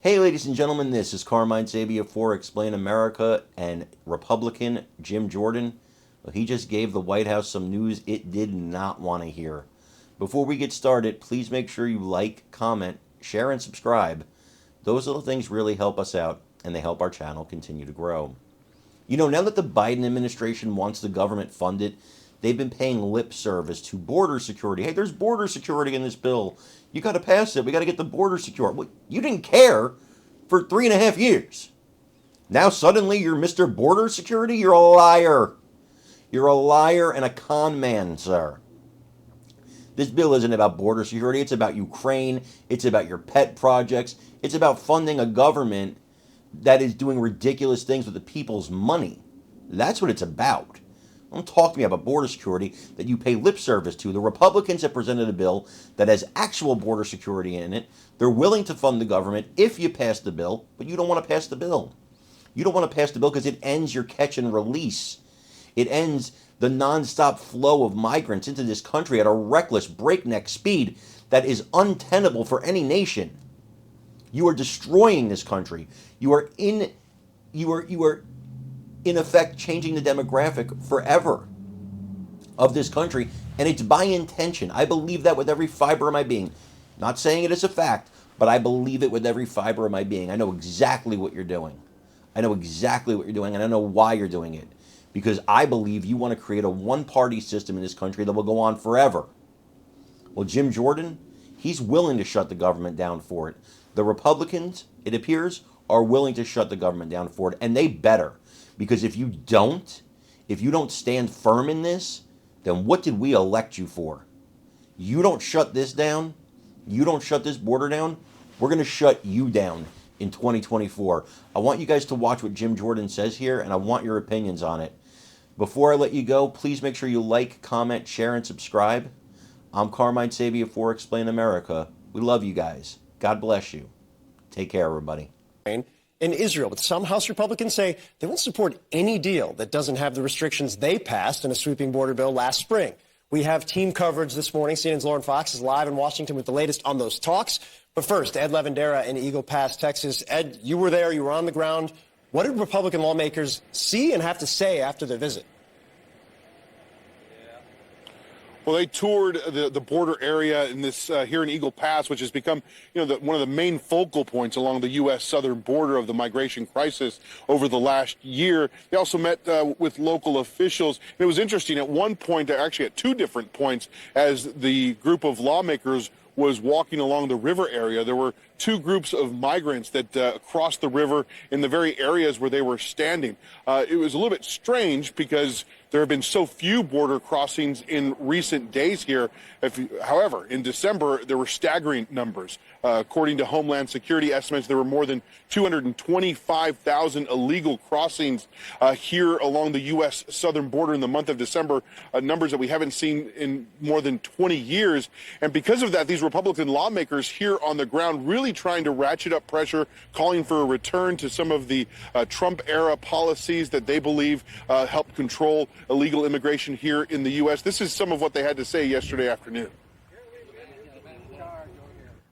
Hey, ladies and gentlemen, this is Carmine Sabia for Explain America, and Republican Jim Jordan. Well, he just gave the White House some news it did not want to hear. Before we get started, please make sure you like, comment, share, and subscribe. Those little things really help us out, and they help our channel continue to grow. You know, now that the Biden administration wants the government funded, they've been paying lip service to border security. Hey, there's border security in this bill. You got to pass it. We got to get the border secure. Well, you didn't care for 3.5 years. Now suddenly you're Mr. Border Security? You're a liar. You're a liar and a con man, sir. This bill isn't about border security. It's about Ukraine. It's about your pet projects. It's about funding a government that is doing ridiculous things with the people's money. That's what it's about. Don't talk to me about border security that you pay lip service to. The Republicans have presented a bill that has actual border security in it. They're willing to fund the government if you pass the bill, but you don't want to pass the bill. You don't want to pass the bill because it ends your catch and release. It ends the nonstop flow of migrants into this country at a reckless, breakneck speed that is untenable for any nation. You are destroying this country. You are in effect changing the demographic forever of this country, and it's by intention. I believe that with every fiber of my being. Not saying it as a fact, but I believe it with every fiber of my being. I know exactly what you're doing. I know exactly what you're doing, and I know why you're doing it. Because I believe you want to create a one-party system in this country that will go on forever. Well, Jim Jordan, he's willing to shut the government down for it. The Republicans, it appears, are willing to shut the government down for it, and they better. Because if you don't stand firm in this, then what did we elect you for? You don't shut this down, you don't shut this border down, we're going to shut you down in 2024. I want you guys to watch what Jim Jordan says here, and I want your opinions on it. Before I let you go, please make sure you like, comment, share, and subscribe. I'm Carmine Sabia for Explain America. We love you guys. God bless you. Take care, everybody. In Israel, but some House Republicans say they won't support any deal that doesn't have the restrictions they passed in a sweeping border bill last spring. We have team coverage this morning. CNN's Lauren Fox is live in Washington with the latest on those talks. But first, Ed Lavandera in Eagle Pass, Texas. Ed, you were there. You were on the ground. What did Republican lawmakers see and have to say after their visit? Well, they toured the border area in this here in Eagle Pass, which has become, one of the main focal points along the U.S. southern border of the migration crisis over the last year. They also met with local officials. And it was interesting at one point, actually at two different points, as the group of lawmakers was walking along the river area. There were two groups of migrants that crossed the river in the very areas where they were standing. It was a little bit strange because there have been so few border crossings in recent days here. However, in December, there were staggering numbers. According to Homeland Security estimates, there were more than 225,000 illegal crossings here along the U.S. southern border in the month of December, numbers that we haven't seen in more than 20 years. And because of that, these Republican lawmakers here on the ground really trying to ratchet up pressure, calling for a return to some of the Trump-era policies that they believe helped control illegal immigration here in the U.S. This is some of what they had to say yesterday afternoon.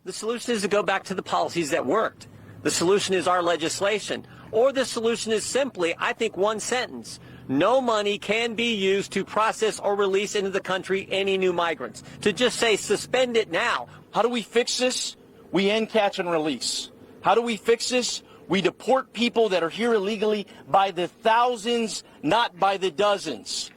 The solution is to go back to the policies that worked. The solution is our legislation. Or the solution is simply, I think, one sentence. No money can be used to process or release into the country any new migrants. To just say suspend it now. How do we fix this? We end catch and release. How do we fix this? We deport people that are here illegally by the thousands, not by the dozens.